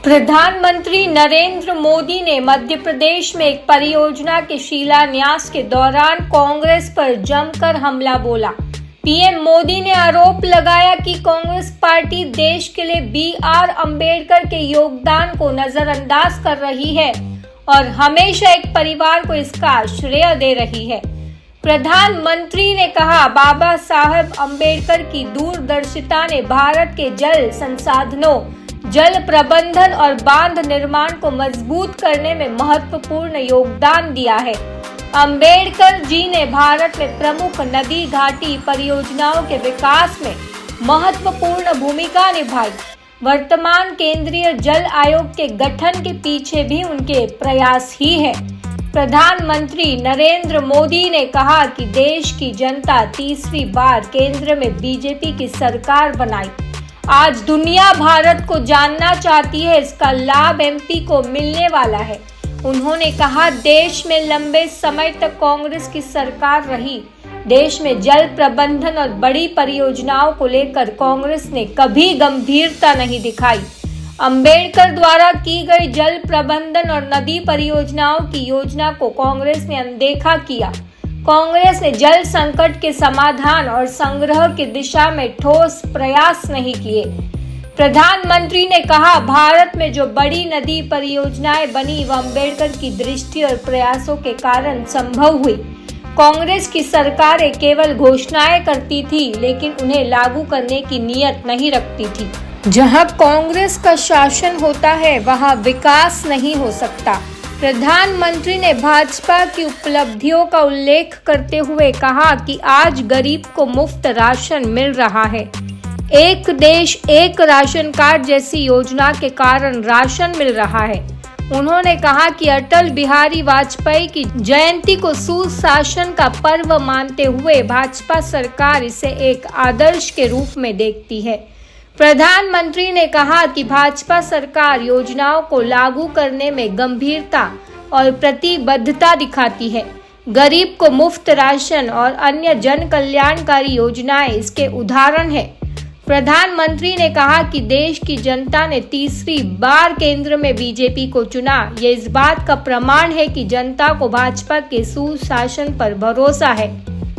प्रधानमंत्री नरेंद्र मोदी ने मध्य प्रदेश में एक परियोजना के शिलान्यास के दौरान कांग्रेस पर जमकर हमला बोला। पीएम मोदी ने आरोप लगाया कि कांग्रेस पार्टी देश के लिए बी.आर. अम्बेडकर के योगदान को नजरअंदाज कर रही है और हमेशा एक परिवार को इसका श्रेय दे रही है। प्रधानमंत्री ने कहा, बाबा साहब अम्बेडकर की दूरदर्शिता ने भारत के जल संसाधनों, जल प्रबंधन और बांध निर्माण को मजबूत करने में महत्वपूर्ण योगदान दिया है। अम्बेडकर जी ने भारत में प्रमुख नदी घाटी परियोजनाओं के विकास में महत्वपूर्ण भूमिका निभाई। वर्तमान केंद्रीय जल आयोग के गठन के पीछे भी उनके प्रयास ही है। प्रधानमंत्री नरेंद्र मोदी ने कहा कि देश की जनता तीसरी बार केंद्र में बीजेपी की सरकार बनाई। आज दुनिया भारत को जानना चाहती है, इसका लाभ एमपी को मिलने वाला है। उन्होंने कहा, देश में लंबे समय तक कांग्रेस की सरकार रही। देश में जल प्रबंधन और बड़ी परियोजनाओं को लेकर कांग्रेस ने कभी गंभीरता नहीं दिखाई। अंबेडकर द्वारा की गई जल प्रबंधन और नदी परियोजनाओं की योजना को कांग्रेस ने अनदेखा किया। कांग्रेस ने जल संकट के समाधान और संग्रह की दिशा में ठोस प्रयास नहीं किए। प्रधानमंत्री ने कहा, भारत में जो बड़ी नदी परियोजनाएं बनी वह अम्बेडकर की दृष्टि और प्रयासों के कारण संभव हुई। कांग्रेस की सरकारें केवल घोषणाएं करती थी, लेकिन उन्हें लागू करने की नीयत नहीं रखती थी। जहां कांग्रेस का शासन होता है वहां विकास नहीं हो सकता। प्रधानमंत्री ने भाजपा की उपलब्धियों का उल्लेख करते हुए कहा कि आज गरीब को मुफ्त राशन मिल रहा है। एक देश एक राशन कार्ड जैसी योजना के कारण राशन मिल रहा है। उन्होंने कहा कि अटल बिहारी वाजपेयी की जयंती को सुशासन का पर्व मानते हुए भाजपा सरकार इसे एक आदर्श के रूप में देखती है। प्रधानमंत्री ने कहा कि भाजपा सरकार योजनाओं को लागू करने में गंभीरता और प्रतिबद्धता दिखाती है। गरीब को मुफ्त राशन और अन्य जन कल्याणकारी योजनाएं इसके उदाहरण हैं। प्रधानमंत्री ने कहा कि देश की जनता ने तीसरी बार केंद्र में बीजेपी को चुना। ये इस बात का प्रमाण है कि जनता को भाजपा के सुशासन पर भरोसा है।